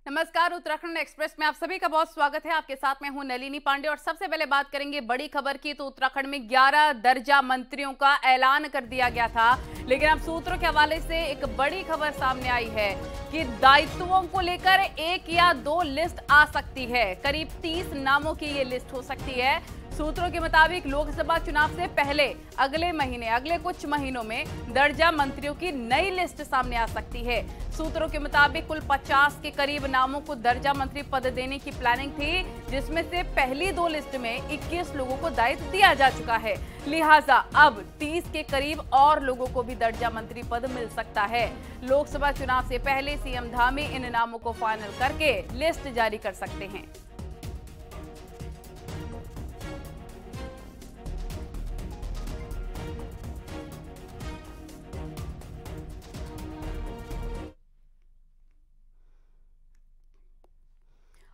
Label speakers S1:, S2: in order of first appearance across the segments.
S1: नमस्कार, उत्तराखंड एक्सप्रेस में आप सभी का बहुत स्वागत है। आपके साथ मैं हूं नलिनी पांडे और सबसे पहले बात करेंगे बड़ी खबर की। तो उत्तराखंड में 11 दर्जा मंत्रियों का ऐलान कर दिया गया था, लेकिन अब सूत्रों के हवाले से एक बड़ी खबर सामने आई है कि दायित्वों को लेकर 1 या 2 लिस्ट आ सकती है। करीब 30 नामों की ये लिस्ट हो सकती है। सूत्रों के मुताबिक लोकसभा चुनाव से पहले अगले कुछ महीनों में दर्जा मंत्रियों की नई लिस्ट सामने आ सकती है। सूत्रों के मुताबिक कुल 50 के करीब नामों को दर्जा मंत्री पद देने की प्लानिंग थी, जिसमें से पहली 2 लिस्ट में 21 लोगों को दायित्व दिया जा चुका है। लिहाजा अब 30 के करीब और लोगों को भी दर्जा मंत्री पद मिल सकता है। लोकसभा चुनाव से पहले सीएम धामी इन नामों को फाइनल करके लिस्ट जारी कर सकते हैं।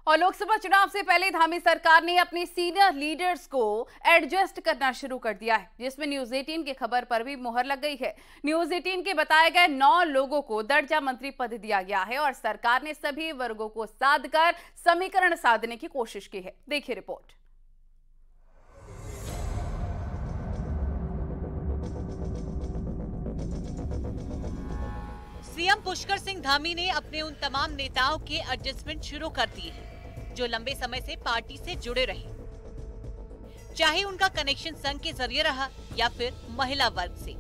S1: और लोकसभा चुनाव से पहले धामी सरकार ने अपनी सीनियर लीडर्स को एडजस्ट करना शुरू कर दिया है, जिसमें न्यूज 18 की खबर पर भी मुहर लग गई है। न्यूज 18 के बताए गए 9 लोगों को दर्जा मंत्री पद दिया गया है और सरकार ने सभी वर्गों को साध कर समीकरण साधने की कोशिश की है। देखिए रिपोर्ट।
S2: सीएम पुष्कर सिंह धामी ने अपने उन तमाम नेताओं के एडजस्टमेंट शुरू कर दिए हैं जो लंबे समय से पार्टी से जुड़े रहे, चाहे उनका कनेक्शन संघ के जरिए रहा या फिर महिला वर्ग से।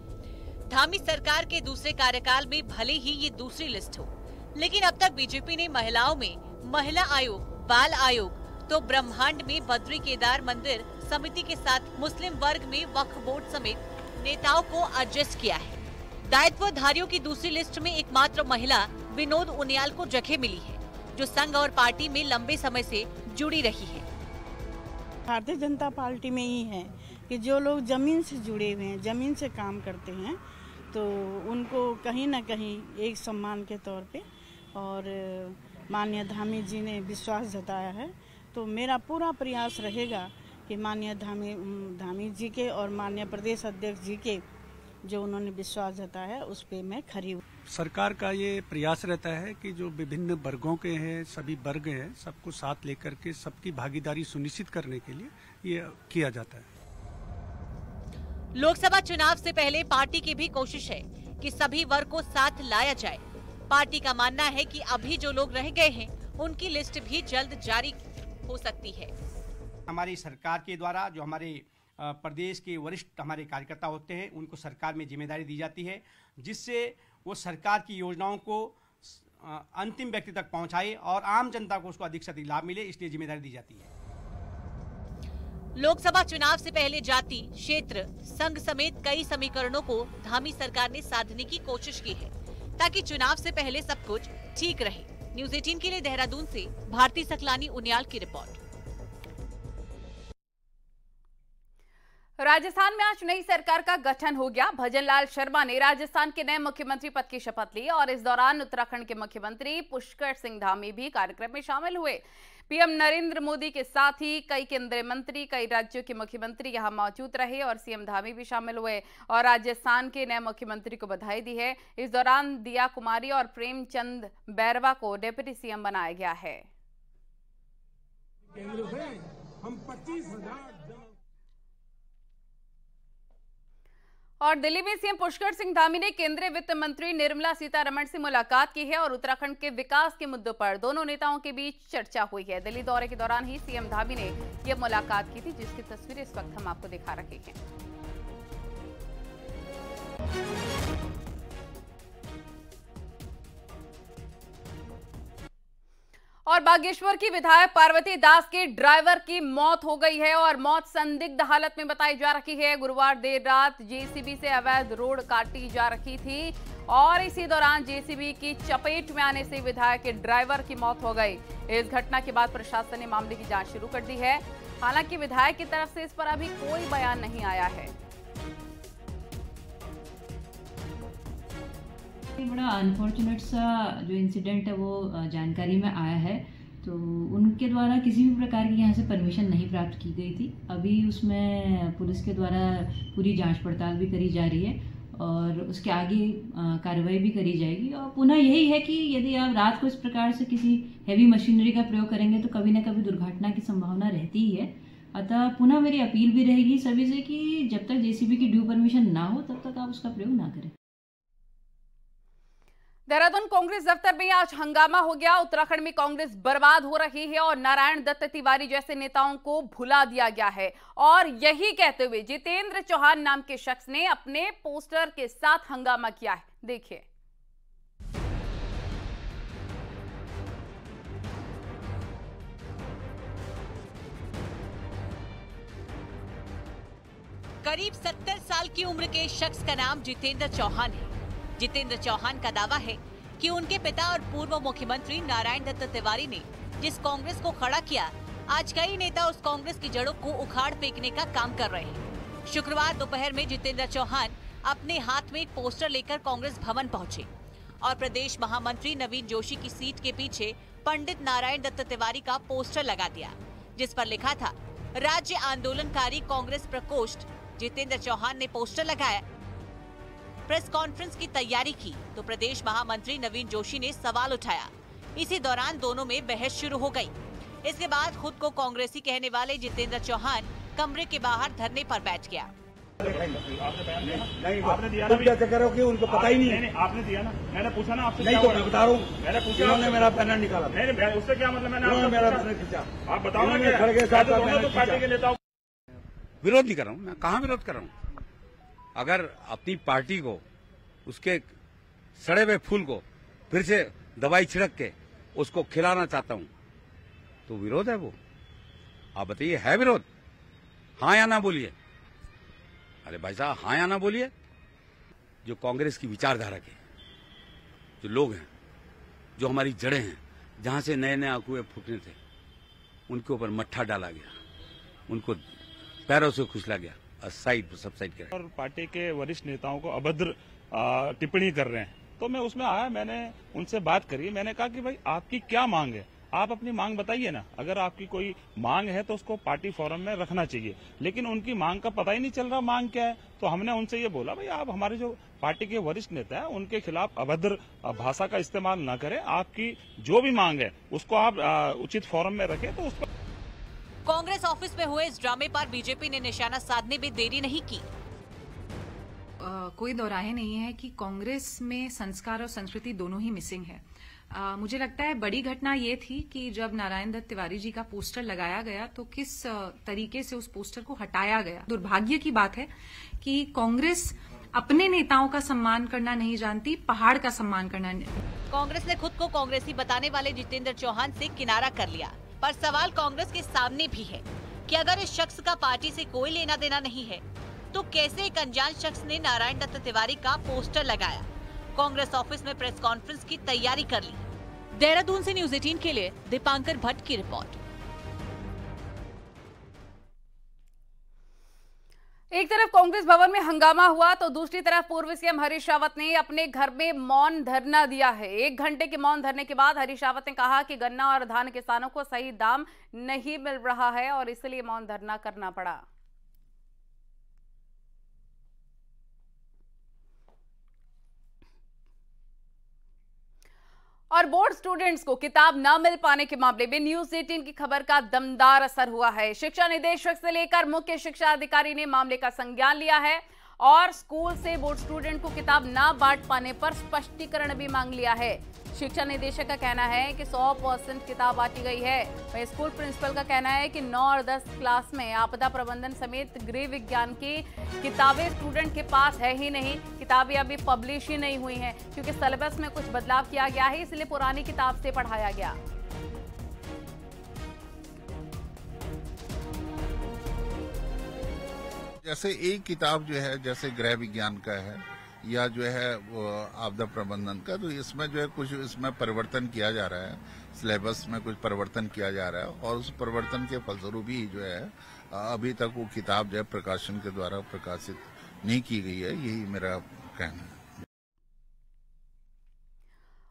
S2: धामी सरकार के दूसरे कार्यकाल में भले ही ये दूसरी लिस्ट हो, लेकिन अब तक बीजेपी ने महिलाओं में महिला आयोग, बाल आयोग, तो ब्रह्मांड में बद्री केदार मंदिर समिति के साथ मुस्लिम वर्ग में वक्फ बोर्ड समेत नेताओं को एडजस्ट किया है। दायित्वधारियों की दूसरी लिस्ट में एकमात्र महिला विनोद उनियाल को जगह मिली है, जो संघ और पार्टी में लंबे समय से जुड़ी रही है।
S3: भारतीय जनता पार्टी में ही है कि जो लोग जमीन से जुड़े हुए हैं, जमीन से काम करते हैं, तो उनको कहीं ना कहीं एक सम्मान के तौर पे और माननीय धामी जी ने विश्वास जताया है, तो मेरा पूरा प्रयास रहेगा कि माननीय धामी जी के और माननीय प्रदेश अध्यक्ष जी के जो उन्होंने विश्वास जताया है उस पे मैं खरी हूँ।
S4: सरकार का ये प्रयास रहता है कि जो विभिन्न वर्गों के हैं, सभी वर्ग हैं, सबको साथ लेकर के सबकी भागीदारी सुनिश्चित करने के लिए ये किया जाता है।
S2: लोकसभा चुनाव से पहले पार्टी की भी कोशिश है कि सभी वर्ग को साथ लाया जाए। पार्टी का मानना है कि अभी जो लोग रह गए हैं उनकी लिस्ट भी जल्द जारी हो सकती है।
S5: हमारी सरकार के द्वारा जो हमारे प्रदेश के वरिष्ठ हमारे कार्यकर्ता होते हैं, उनको सरकार में जिम्मेदारी दी जाती है, जिससे वो सरकार की योजनाओं को अंतिम व्यक्ति तक पहुंचाए और आम जनता को उसको अधिक से अधिक लाभ मिले, इसलिए जिम्मेदारी दी जाती है।
S2: लोकसभा चुनाव से पहले जाति, क्षेत्र, संघ समेत कई समीकरणों को धामी सरकार ने साधने की कोशिश की है, ताकि चुनाव से पहले सब कुछ ठीक रहे। न्यूज 18 के लिए देहरादून से भारती सकलानी उनियाल की रिपोर्ट।
S1: राजस्थान में आज नई सरकार का गठन हो गया। भजन लाल शर्मा ने राजस्थान के नए मुख्यमंत्री पद की शपथ ली और इस दौरान उत्तराखंड के मुख्यमंत्री पुष्कर सिंह धामी भी कार्यक्रम में शामिल हुए। पीएम नरेंद्र मोदी के साथ ही कई केंद्रीय मंत्री, कई राज्यों के मुख्यमंत्री यहां मौजूद रहे और सीएम धामी भी शामिल हुए और राजस्थान के नए मुख्यमंत्री को बधाई दी है। इस दौरान दिया कुमारी और प्रेमचंद बैरवा को डिप्टी सीएम बनाया गया है। और दिल्ली में सीएम पुष्कर सिंह धामी ने केंद्रीय वित्त मंत्री निर्मला सीतारमण से मुलाकात की है और उत्तराखंड के विकास के मुद्दों पर दोनों नेताओं के बीच चर्चा हुई है। दिल्ली दौरे के दौरान ही सीएम धामी ने यह मुलाकात की थी, जिसकी तस्वीरें इस वक्त हम आपको दिखा रहे हैं। और बागेश्वर की विधायक पार्वती दास के ड्राइवर की मौत हो गई है और मौत संदिग्ध हालत में बताई जा रही है। गुरुवार देर रात जेसीबी से अवैध रोड काटी जा रही थी और इसी दौरान जेसीबी की चपेट में आने से विधायक के ड्राइवर की मौत हो गई। इस घटना के बाद प्रशासन ने मामले की जांच शुरू कर दी है। हालांकि विधायक की तरफ से इस पर अभी कोई बयान नहीं आया है।
S6: बड़ा अनफॉर्चुनेट सा जो इंसिडेंट है वो जानकारी में आया है, तो उनके द्वारा किसी भी प्रकार की यहाँ से परमिशन नहीं प्राप्त की गई थी। अभी उसमें पुलिस के द्वारा पूरी जांच पड़ताल भी करी जा रही है और उसके आगे कार्रवाई भी करी जाएगी। और पुनः यही है कि यदि आप रात को इस प्रकार से किसी हैवी मशीनरी का प्रयोग करेंगे तो कभी ना कभी दुर्घटना की संभावना रहती ही है। अतः पुनः मेरी अपील भी रहेगी सभी से कि जब तक जेसीबी की ड्यू परमिशन ना हो तब तक आप उसका प्रयोग ना करें।
S1: देहरादून कांग्रेस दफ्तर में आज हंगामा हो गया। उत्तराखंड में कांग्रेस बर्बाद हो रही है और नारायण दत्त तिवारी जैसे नेताओं को भुला दिया गया है। और यही कहते हुए जितेंद्र चौहान नाम के शख्स ने अपने पोस्टर के साथ हंगामा किया है। देखिए।
S2: करीब 70 साल की उम्र के शख्स का नाम जितेंद्र चौहान है। जितेंद्र चौहान का दावा है कि उनके पिता और पूर्व मुख्यमंत्री नारायण दत्त तिवारी ने जिस कांग्रेस को खड़ा किया, आज कई नेता उस कांग्रेस की जड़ों को उखाड़ फेंकने का काम कर रहे हैं। शुक्रवार दोपहर में जितेंद्र चौहान अपने हाथ में एक पोस्टर लेकर कांग्रेस भवन पहुंचे और प्रदेश महामंत्री नवीन जोशी की सीट के पीछे पंडित नारायण दत्त तिवारी का पोस्टर लगा दिया, जिस पर लिखा था राज्य आंदोलनकारी कांग्रेस प्रकोष्ठ। जितेंद्र चौहान ने पोस्टर लगाया, प्रेस कॉन्फ्रेंस की तैयारी की तो प्रदेश महामंत्री नवीन जोशी ने सवाल उठाया। इसी दौरान दोनों में बहस शुरू हो गई। इसके बाद खुद को कांग्रेसी कहने वाले जितेंद्र चौहान कमरे के बाहर धरने पर बैठ गया।
S7: आपने दिया ना, क्या कह रहे हो कि उनको पता ही नहीं है? आपने दिया ना, मैंने पूछा ना आपसे। नहीं तो मैं बता रहा हूँ, मैंने पूछा, उन्होंने मेरा पैनल निकाला। नहीं, उससे क्या मतलब? मैंने मेरा पैनल खींचा। आप बताओ ना, पार्टी के नेताओं
S8: विरोध नहीं कर रहा हूँ। मैं कहाँ विरोध कर रहा हूँ? अगर अपनी पार्टी को, उसके सड़े हुए फूल को फिर से दवाई छिड़क के उसको खिलाना चाहता हूँ तो विरोध है वो। आप बताइए, है विरोध? हाँ या ना बोलिए। अरे भाई साहब, हाँ या ना बोलिए। जो कांग्रेस की विचारधारा के जो लोग हैं, जो हमारी जड़ें हैं, जहां से नए नए कुएं फूटने थे, उनके ऊपर मट्ठा डाला गया, उनको पैरों से खुसला गया, सबसाइड किया।
S7: और पार्टी के वरिष्ठ नेताओं को अभद्र टिप्पणी कर रहे हैं, तो मैं उसमें आया, मैंने उनसे बात करी। मैंने कहा कि भाई आपकी क्या मांग है, आप अपनी मांग बताइए ना। अगर आपकी कोई मांग है तो उसको पार्टी फोरम में रखना चाहिए, लेकिन उनकी मांग का पता ही नहीं चल रहा मांग क्या है। तो हमने उनसे ये बोला, भाई आप हमारे जो पार्टी के वरिष्ठ नेता हैं उनके खिलाफ अभद्र भाषा का इस्तेमाल न करें। आपकी जो भी मांग है उसको आप उचित फोरम में रखें। तो उसको
S2: कांग्रेस ऑफिस में हुए इस ड्रामे पर बीजेपी ने निशाना साधने में देरी नहीं की।
S9: कोई दोराहे नहीं है कि कांग्रेस में संस्कार और संस्कृति दोनों ही मिसिंग है। मुझे लगता है बड़ी घटना ये थी कि जब नारायण दत्त तिवारी जी का पोस्टर लगाया गया तो किस तरीके से उस पोस्टर को हटाया गया। दुर्भाग्य की बात है कि कांग्रेस अपने नेताओं का सम्मान करना नहीं जानती, पहाड़ का सम्मान करना नहीं।
S2: कांग्रेस ने खुद को कांग्रेसी बताने वाले जितेंद्र चौहान से किनारा कर लिया, पर सवाल कांग्रेस के सामने भी है कि अगर इस शख्स का पार्टी से कोई लेना देना नहीं है तो कैसे एक अनजान शख्स ने नारायण दत्त तिवारी का पोस्टर लगाया। कांग्रेस ऑफिस में प्रेस कॉन्फ्रेंस की तैयारी कर ली। देहरादून से न्यूज 18 के लिए दीपांकर भट्ट की रिपोर्ट।
S1: एक तरफ कांग्रेस भवन में हंगामा हुआ तो दूसरी तरफ पूर्व सीएम हरीश रावत ने अपने घर में मौन धरना दिया है। 1 घंटे के मौन धरने के बाद हरीश रावत ने कहा कि गन्ना और धान किसानों को सही दाम नहीं मिल रहा है और इसलिए मौन धरना करना पड़ा। और बोर्ड स्टूडेंट्स को किताब न मिल पाने के मामले में न्यूज 18 की खबर का दमदार असर हुआ है। शिक्षा निदेशक से लेकर मुख्य शिक्षा अधिकारी ने मामले का संज्ञान लिया है और स्कूल से बोर्ड स्टूडेंट को किताब न बांट पाने पर स्पष्टीकरण भी मांग लिया है। शिक्षा निदेशक का कहना है कि 100% किताब बांटी गई है। वहीं स्कूल प्रिंसिपल का कहना है कि 9 और 10 क्लास में आपदा प्रबंधन समेत गृह विज्ञान की किताबें स्टूडेंट के पास है ही नहीं। किताबें अभी पब्लिश ही नहीं हुई हैं क्योंकि सिलेबस में कुछ बदलाव किया गया है, इसलिए पुरानी किताब से पढ़ाया गया।
S10: जैसे एक किताब जो है, जैसे गृह विज्ञान का है या जो है वो आपदा प्रबंधन का, तो इसमें जो है कुछ इसमें परिवर्तन किया जा रहा है, सिलेबस में कुछ परिवर्तन किया जा रहा है और उस परिवर्तन के फलस्वरूप ही जो है अभी तक वो किताब जो है प्रकाशन के द्वारा प्रकाशित नहीं की गई है। यही मेरा कहना है।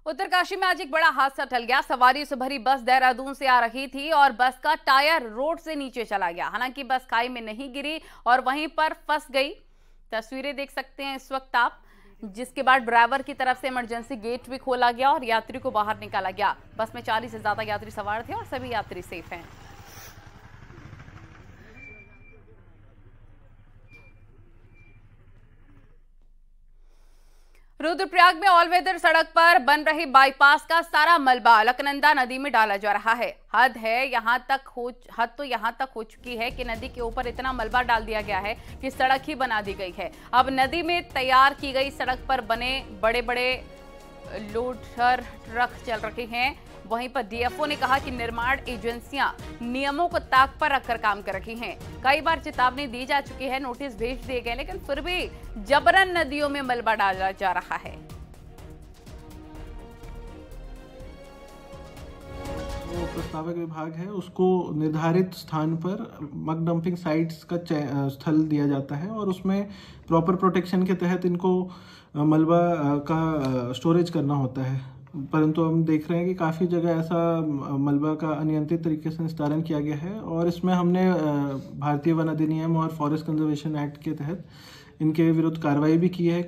S1: उत्तरकाशी में आज एक बड़ा हादसा टल गया। सवारी से भरी बस देहरादून से आ रही थी और बस का टायर रोड से नीचे चला गया। हालांकि बस खाई में नहीं गिरी और वहीं पर फंस गई। तस्वीरें देख सकते हैं इस वक्त आप, जिसके बाद ड्राइवर की तरफ से इमरजेंसी गेट भी खोला गया और यात्री को बाहर निकाला गया। बस में 40 से ज्यादा यात्री सवार थे और सभी यात्री सेफ हैं। रुद्रप्रयाग में ऑल वेदर सड़क पर बन रही बाईपास का सारा मलबा अलकनंदा नदी में डाला जा रहा है। हद तो यहाँ तक हो चुकी है कि नदी के ऊपर इतना मलबा डाल दिया गया है कि सड़क ही बना दी गई है। अब नदी में तैयार की गई सड़क पर बने बड़े बड़े लोडर ट्रक चल रहे हैं। वहीं पर डीएफओ ने कहा कि निर्माण एजेंसियां नियमों को ताक पर रखकर काम कर रही हैं। कई बार चेतावनी दी जा चुकी है, नोटिस भेज दिए गए, लेकिन फिर भी जबरन नदियों में मलबा डाला जा रहा है।
S11: जो प्रस्तावक विभाग है उसको निर्धारित स्थान पर मग डंपिंग साइट्स का स्थल दिया जाता है और उसमें प्रॉपर प्रोटेक्शन के तहत इनको मलबा का स्टोरेज करना होता है। परंतु हम देख रहे हैं कि काफ़ी जगह ऐसा मलबा का अनियंत्रित तरीके से निस्तारण किया गया है और इसमें हमने भारतीय वन अधिनियम और फॉरेस्ट कंजर्वेशन एक्ट के तहत इनके विरुद्ध कार्रवाई भी की है।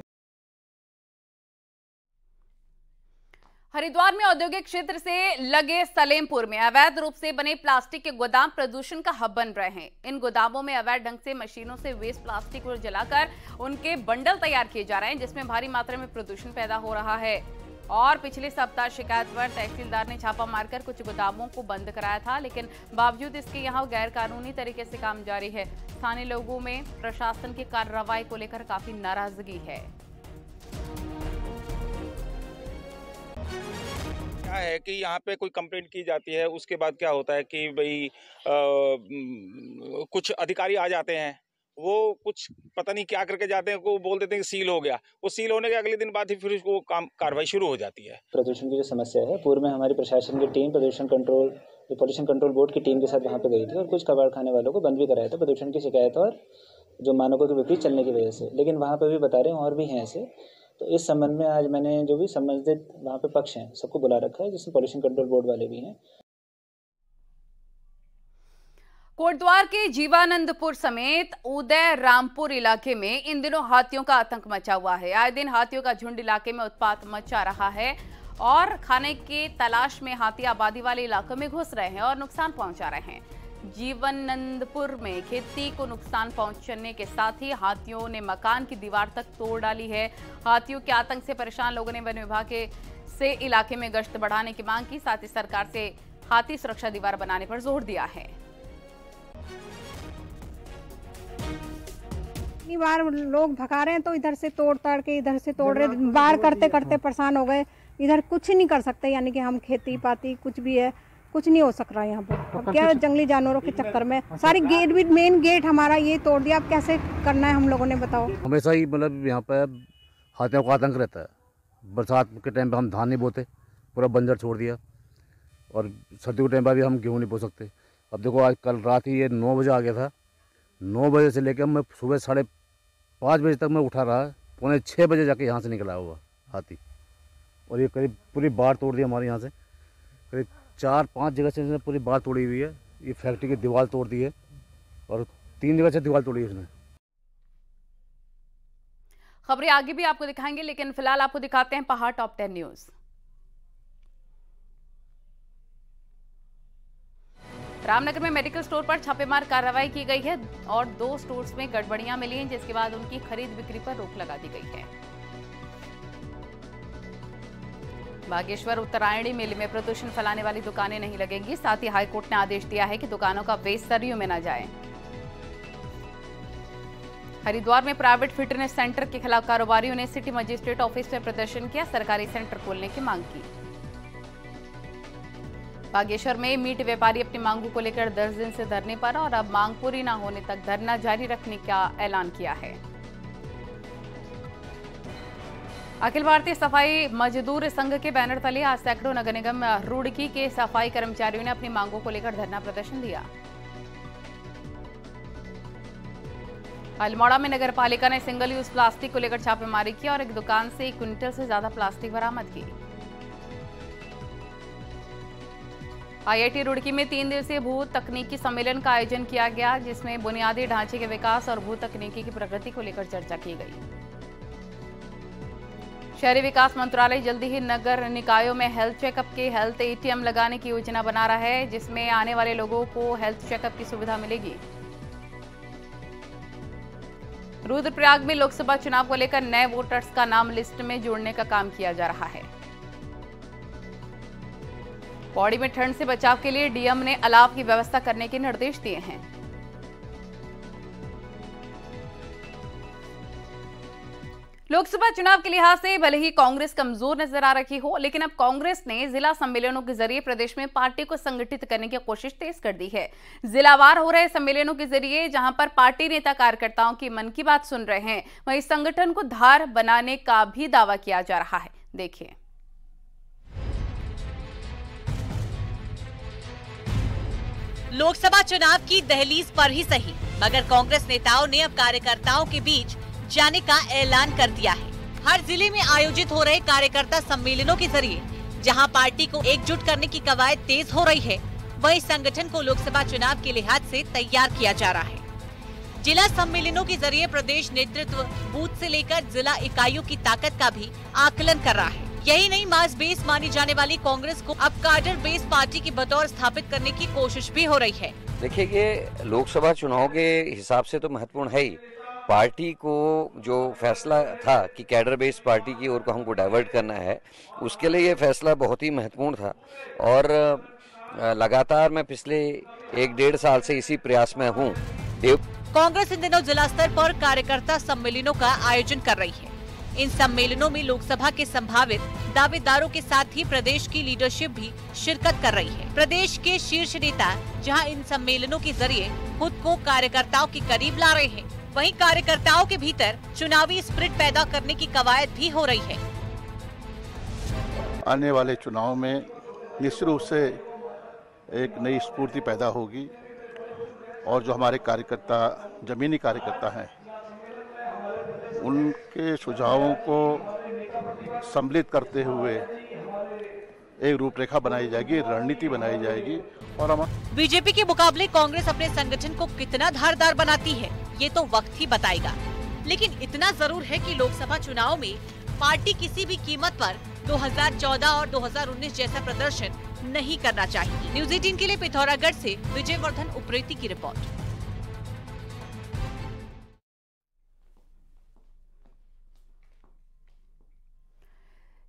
S1: हरिद्वार में औद्योगिक क्षेत्र से लगे सलेमपुर में अवैध रूप से बने प्लास्टिक के गोदाम प्रदूषण का हब बन रहे हैं। इन गोदामों में अवैध ढंग से मशीनों से वेस्ट प्लास्टिक को जलाकर उनके बंडल तैयार किए जा रहे हैं, जिसमें भारी मात्रा में प्रदूषण पैदा हो रहा है। और पिछले सप्ताह शिकायत पर तहसीलदार ने छापा मारकर कुछ गोदामों को बंद कराया था, लेकिन बावजूद इसके यहां गैर कानूनी तरीके से काम जारी है। स्थानीय लोगों में प्रशासन की कार्रवाई को लेकर काफी नाराजगी है।
S12: क्या है कि यहाँ पे कोई कंप्लेंट की जाती है, उसके बाद क्या होता है कि भाई कुछ अधिकारी आ जाते हैं, वो कुछ पता नहीं क्या करके जाते हैं, को बोल देते हैं कि सील हो गया। वो सील होने के अगले दिन बाद ही फिर उसको कार्रवाई शुरू हो जाती है।
S13: प्रदूषण की जो समस्या है, पूर्व में हमारी प्रशासन की टीम पोल्यूशन कंट्रोल बोर्ड की टीम के साथ वहाँ पे गई थी और कुछ कबाड़ खाने वालों को बंद भी कराया था प्रदूषण की शिकायत और जो मानकों के विपरीत चलने की वजह से। लेकिन वहाँ पे भी बता रहे हैं और भी हैं ऐसे। तो इस संबंध में आज मैंने जो भी संबंधित वहाँ पे पक्ष हैं सबको बुला रखा है, जिसमें पोल्यूशन कंट्रोल बोर्ड वाले भी हैं।
S1: कोटद्वार के जीवानंदपुर समेत उदय रामपुर इलाके में इन दिनों हाथियों का आतंक मचा हुआ है। आए दिन हाथियों का झुंड इलाके में उत्पात मचा रहा है और खाने की तलाश में हाथी आबादी वाले इलाकों में घुस रहे हैं और नुकसान पहुंचा रहे हैं। जीवानंदपुर में खेती को नुकसान पहुंचने के साथ ही हाथियों ने मकान की दीवार तक तोड़ डाली है। हाथियों के आतंक से परेशान लोगों ने वन विभाग से इलाके में गश्त बढ़ाने की मांग की, साथ ही सरकार से हाथी सुरक्षा दीवार बनाने पर जोर दिया है।
S14: इतनी बार लोग भगा रहे हैं तो इधर से तोड़ ताड़ के इधर से तोड़ रहे, बार करते करते परेशान हो गए। इधर कुछ नहीं कर सकते, यानी कि हम खेती पाती कुछ भी है, कुछ नहीं हो सक रहा है यहाँ पर। अब क्या जंगली जानवरों के चक्कर में सारी गेट भी, मेन गेट हमारा ये तोड़ दिया। अब कैसे करना है हम लोगों ने, बताओ।
S15: हमेशा ही मतलब यहाँ पे हाथियों का आतंक रहता है। बरसात के टाइम पे हम धान नहीं बोते, पूरा बंजर छोड़ दिया, और सर्दियों के टाइम पर भी हम गेहूँ नहीं बो सकते। अब देखो आज कल रात ही ये 9 बजे आ गया था, 9 बजे से लेकर मैं सुबह 5:30 बजे तक मैं उठा रहा, 5:45 बजे जाके यहाँ से निकला हुआ हाथी, और ये करीब पूरी बाढ़ तोड़ दी हमारे यहाँ से। करीब 4-5 जगह से पूरी बाढ़ तोड़ी हुई है। ये फैक्ट्री की दीवार तोड़ दी है और 3 जगह से दीवार तोड़ी है इसने।
S1: खबरें आगे भी आपको दिखाएंगे, लेकिन फिलहाल आपको दिखाते हैं पहाड़ टॉप 10 न्यूज। रामनगर में मेडिकल स्टोर पर छापेमार कार्रवाई की गई है और 2 स्टोर्स में गड़बड़ियां मिली हैं, जिसके बाद उनकी खरीद बिक्री पर रोक लगा दी गई है। बागेश्वर उत्तरायणी मेले में प्रदूषण फैलाने वाली दुकानें नहीं लगेंगी, साथ ही हाईकोर्ट ने आदेश दिया है कि दुकानों का वेस्ट सरयू में न जाए। हरिद्वार में प्राइवेट फिटनेस सेंटर के खिलाफ कारोबारियों ने सिटी मजिस्ट्रेट ऑफिस में प्रदर्शन किया, सरकारी सेंटर खोलने की मांग की। बागेश्वर में मीट व्यापारी अपनी मांगों को लेकर 10 दिन से धरने पर और अब मांग पूरी न होने तक धरना जारी रखने का ऐलान किया है। अखिल भारतीय सफाई मजदूर संघ के बैनर तले आज सैकड़ों नगर निगम रुड़की के सफाई कर्मचारियों ने अपनी मांगों को लेकर धरना प्रदर्शन दिया। अल्मोड़ा में नगर पालिका ने सिंगल यूज प्लास्टिक को लेकर छापेमारी की और एक दुकान से 1 क्विंटल से ज्यादा प्लास्टिक बरामद की। IIT रुड़की में 3 दिवसीय भू तकनीकी सम्मेलन का आयोजन किया गया, जिसमें बुनियादी ढांचे के विकास और भू तकनीकी की प्रगति को लेकर चर्चा की गई। शहरी विकास मंत्रालय जल्दी ही नगर निकायों में हेल्थ चेकअप के हेल्थ ATM लगाने की योजना बना रहा है, जिसमें आने वाले लोगों को हेल्थ चेकअप की सुविधा मिलेगी। रुद्रप्रयाग में लोकसभा चुनाव को लेकर नए वोटर्स का नाम लिस्ट में जोड़ने का काम किया जा रहा है। पौड़ी में ठंड से बचाव के लिए DM ने अलाव की व्यवस्था करने के निर्देश दिए हैं। लोकसभा चुनाव के लिहाज से भले ही कांग्रेस कमजोर नजर आ रही हो, लेकिन अब कांग्रेस ने जिला सम्मेलनों के जरिए प्रदेश में पार्टी को संगठित करने की कोशिश तेज कर दी है। जिलावार हो रहे सम्मेलनों के जरिए जहां पर पार्टी नेता कार्यकर्ताओं की मन की बात सुन रहे हैं, वहीं संगठन को धार बनाने का भी दावा किया जा रहा है। देखिए।
S2: लोकसभा चुनाव की दहलीज पर ही सही, मगर कांग्रेस नेताओं ने अब कार्यकर्ताओं के बीच जाने का ऐलान कर दिया है। हर जिले में आयोजित हो रहे कार्यकर्ता सम्मेलनों के जरिए जहां पार्टी को एकजुट करने की कवायद तेज हो रही है, वहीं संगठन को लोकसभा चुनाव के लिहाज से तैयार किया जा रहा है। जिला सम्मेलनों के जरिए प्रदेश नेतृत्व बूथ से लेकर जिला इकाइयों की ताकत का भी आकलन कर रहा है। यही नहीं, मास बेस मानी जाने वाली कांग्रेस को अब कार्डर बेस पार्टी की बतौर स्थापित करने की कोशिश भी हो रही है।
S16: देखिए, ये लोकसभा चुनाव के हिसाब से तो महत्वपूर्ण है ही। पार्टी को जो फैसला था कि कैडर बेस्ड पार्टी की ओर को हमको डाइवर्ट करना है, उसके लिए ये फैसला बहुत ही महत्वपूर्ण था और लगातार मैं पिछले 1-1.5 साल से इसी प्रयास में हूँ।
S2: कांग्रेस इन दिनों जिला स्तर पर कार्यकर्ता सम्मेलनों का आयोजन कर रही है। इन सम्मेलनों में लोकसभा के संभावित दावेदारों के साथ ही प्रदेश की लीडरशिप भी शिरकत कर रही है। प्रदेश के शीर्ष नेता जहां इन सम्मेलनों के जरिए खुद को कार्यकर्ताओं के करीब ला रहे हैं, वहीं कार्यकर्ताओं के भीतर चुनावी स्पिरिट पैदा करने की कवायद भी हो रही है।
S17: आने वाले चुनाव में निश्चित रूप से एक नई स्फूर्ति पैदा होगी और जो हमारे कार्यकर्ता, जमीनी कार्यकर्ता हैं, उनके सुझावों को सम्मिलित करते हुए एक रूपरेखा बनाई जाएगी, रणनीति बनाई जाएगी। और हम
S2: बीजेपी के मुकाबले कांग्रेस अपने संगठन को कितना धारदार बनाती है, ये तो वक्त ही बताएगा। लेकिन इतना जरूर है कि लोकसभा चुनाव में पार्टी किसी भी कीमत पर 2014 और 2019 जैसा प्रदर्शन नहीं करना चाहिए। न्यूज़ 18 के लिए पिथौरागढ़ से विजयवर्धन उप्रेती की रिपोर्ट।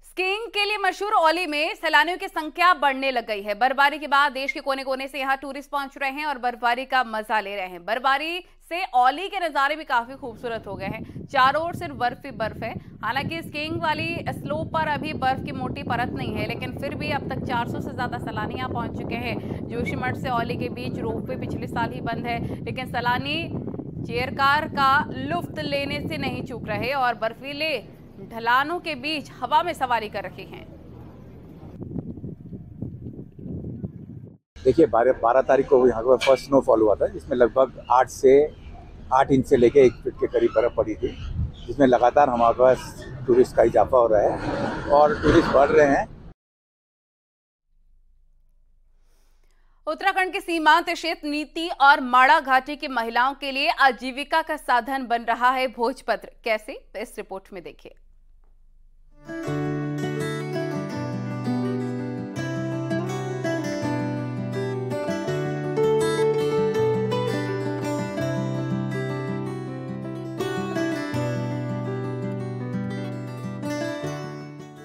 S1: स्कीइंग के लिए मशहूर औली में सैलानियों की संख्या बढ़ने लग गई है। बर्फबारी के बाद देश के कोने कोने से यहां टूरिस्ट पहुंच रहे हैं और बर्फबारी का मजा ले रहे हैं। बर्फबारी से औली के नज़ारे भी काफी खूबसूरत हो गए हैं। चारों ओर सिर्फ बर्फ ही बर्फ है। हालांकि स्कीइंग वाली स्लोप पर अभी बर्फ की मोटी परत नहीं है, लेकिन फिर भी अब तक 400 से ज्यादा सैलानी यहां पहुंच चुके हैं। जोशीमठ से औली के बीच रोपवे पिछले साल ही बंद है, लेकिन सैलानी चेयरकार का लुफ्त लेने से नहीं चूक रहे और बर्फीले ढलानों के बीच हवा में सवारी कर रहे हैं।
S18: देखिए, 12 तारीख को यहाँ पर फर्स्ट स्नोफॉल हुआ था, जिसमें लगभग 8 इंच से लेके 1 फीट के करीब बर्फ पड़ी थी, जिसमें लगातार हमारे पास टूरिस्ट का इजाफा हो रहा है और टूरिस्ट बढ़ रहे हैं।
S1: उत्तराखंड के सीमांत क्षेत्र नीति और माड़ा घाटी की महिलाओं के लिए आजीविका का साधन बन रहा है भोजपत्र। कैसे, इस रिपोर्ट में देखिए।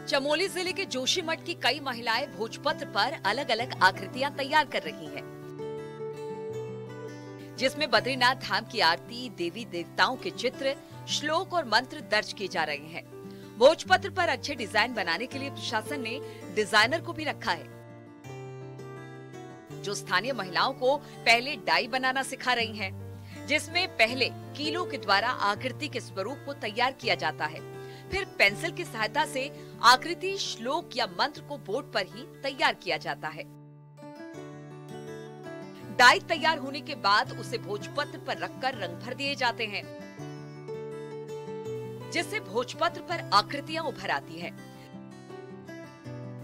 S19: चमोली जिले के जोशीमठ की कई महिलाएं भोजपत्र पर अलग अलग आकृतियां तैयार कर रही हैं, जिसमें बद्रीनाथ धाम की आरती, देवी देवताओं के चित्र, श्लोक और मंत्र दर्ज किए जा रहे हैं। भोजपत्र पर अच्छे डिजाइन बनाने के लिए प्रशासन ने डिजाइनर को भी रखा है, जो स्थानीय महिलाओं को पहले डाई बनाना सिखा रही हैं, जिसमें पहले कीलों के द्वारा आकृति के स्वरूप को तैयार किया जाता है, फिर पेंसिल की सहायता से आकृति, श्लोक या मंत्र को बोर्ड पर ही तैयार किया जाता है। डाई तैयार होने के बाद उसे भोजपत्र पर रखकर रंग भर दिए जाते हैं, जिससे भोजपत्र पर आकृतियां उभर आती है।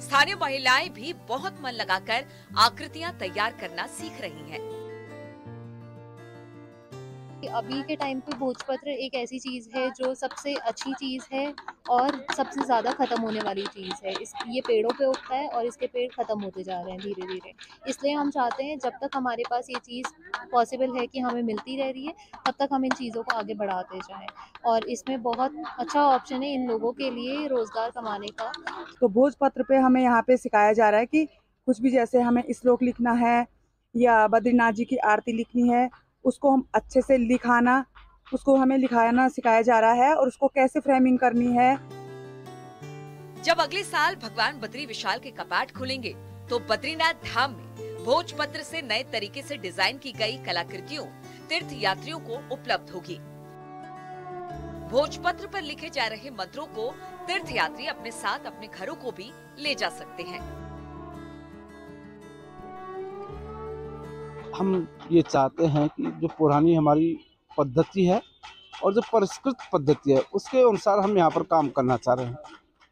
S19: स्थानीय महिलाएं भी बहुत मन लगाकर आकृतियां तैयार करना सीख रही हैं।
S20: अभी के टाइम पे भोजपत्र एक ऐसी चीज़ है जो सबसे अच्छी चीज़ है और सबसे ज़्यादा ख़त्म होने वाली चीज़ है। ये पेड़ों पे उगता है और इसके पेड़ ख़त्म होते जा रहे हैं धीरे धीरे। इसलिए हम चाहते हैं जब तक हमारे पास ये चीज़ पॉसिबल है कि हमें मिलती रह रही है, तब तक हम इन चीज़ों को आगे बढ़ाते जाएं। और इसमें बहुत अच्छा ऑप्शन है इन लोगों के लिए रोज़गार कमाने का।
S21: तो भोजपत्र पे हमें यहाँ पे सिखाया जा रहा है कि कुछ भी, जैसे हमें श्लोक लिखना है या बद्रीनाथ जी की आरती लिखनी है, उसको हम अच्छे से लिखाना, उसको हमें लिखाना सिखाया जा रहा है और उसको कैसे फ्रेमिंग करनी है।
S19: जब अगले साल भगवान बद्री विशाल के कपाट खुलेंगे तो बद्रीनाथ धाम में भोजपत्र से नए तरीके से डिजाइन की गई कलाकृतियों तीर्थ यात्रियों को उपलब्ध होगी। भोजपत्र पर लिखे जा रहे मंत्रों को तीर्थ यात्री अपने साथ अपने घरों को भी ले जा सकते हैं।
S22: हम ये चाहते हैं कि जो पुरानी हमारी पद्धति है और जो परिष्कृत पद्धति है उसके अनुसार हम यहाँ पर काम करना चाह रहे हैं।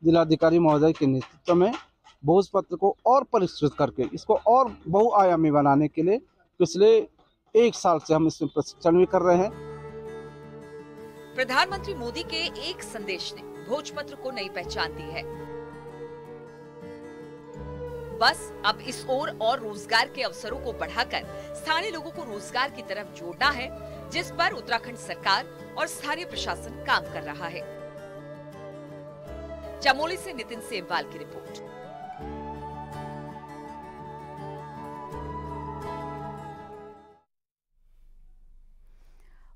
S22: जिलाधिकारी महोदय के नेतृत्व में भोजपत्र को और परिष्कृत करके इसको और बहुआयामी बनाने के लिए पिछले 1 साल से हम इसमें प्रशिक्षण भी कर रहे हैं।
S19: प्रधानमंत्री मोदी के एक संदेश ने भोजपत्र को नई पहचान दी है। बस अब इस ओर और रोजगार के अवसरों को बढ़ाकर स्थानीय लोगों को रोजगार की तरफ जोड़ना है, जिस पर उत्तराखंड सरकार और स्थानीय प्रशासन काम कर रहा है। चमोली से नितिन सेमवाल की रिपोर्ट।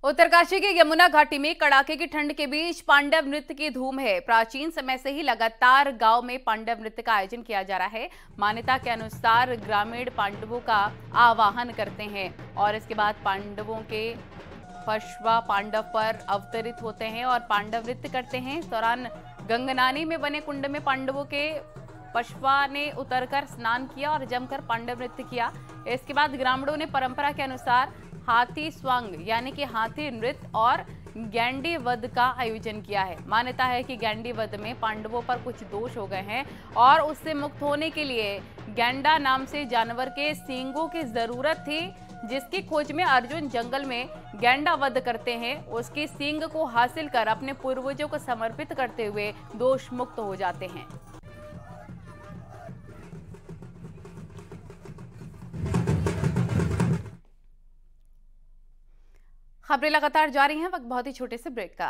S1: उत्तरकाशी के यमुना घाटी में कड़ाके की ठंड के बीच पांडव नृत्य की धूम है। प्राचीन समय से ही लगातार गांव में पांडव नृत्य का आयोजन किया जा रहा है। मान्यता के अनुसार ग्रामीण पांडवों का आवाहन करते हैं और इसके बाद पांडवों के पशवा पांडव पर अवतरित होते हैं और पांडव नृत्य करते हैं। इस दौरान गंगनानी में बने कुंड में पांडवों के पशवा ने उतरकर स्नान किया और जमकर पांडव नृत्य किया। इसके बाद ग्रामीणों ने परंपरा के अनुसार हाथी स्वांग यानी कि हाथी नृत्य और गैंडी वध का आयोजन किया है। मान्यता है कि गैंडी वध में पांडवों पर कुछ दोष हो गए हैं और उससे मुक्त होने के लिए गैंडा नाम से जानवर के सींगों की जरूरत थी, जिसकी खोज में अर्जुन जंगल में गैंडा वध करते हैं। उसके सींग को हासिल कर अपने पूर्वजों को समर्पित करते हुए दोष मुक्त हो जाते हैं। खबरें लगातार जारी हैं, वक्त बहुत ही छोटे से ब्रेक का।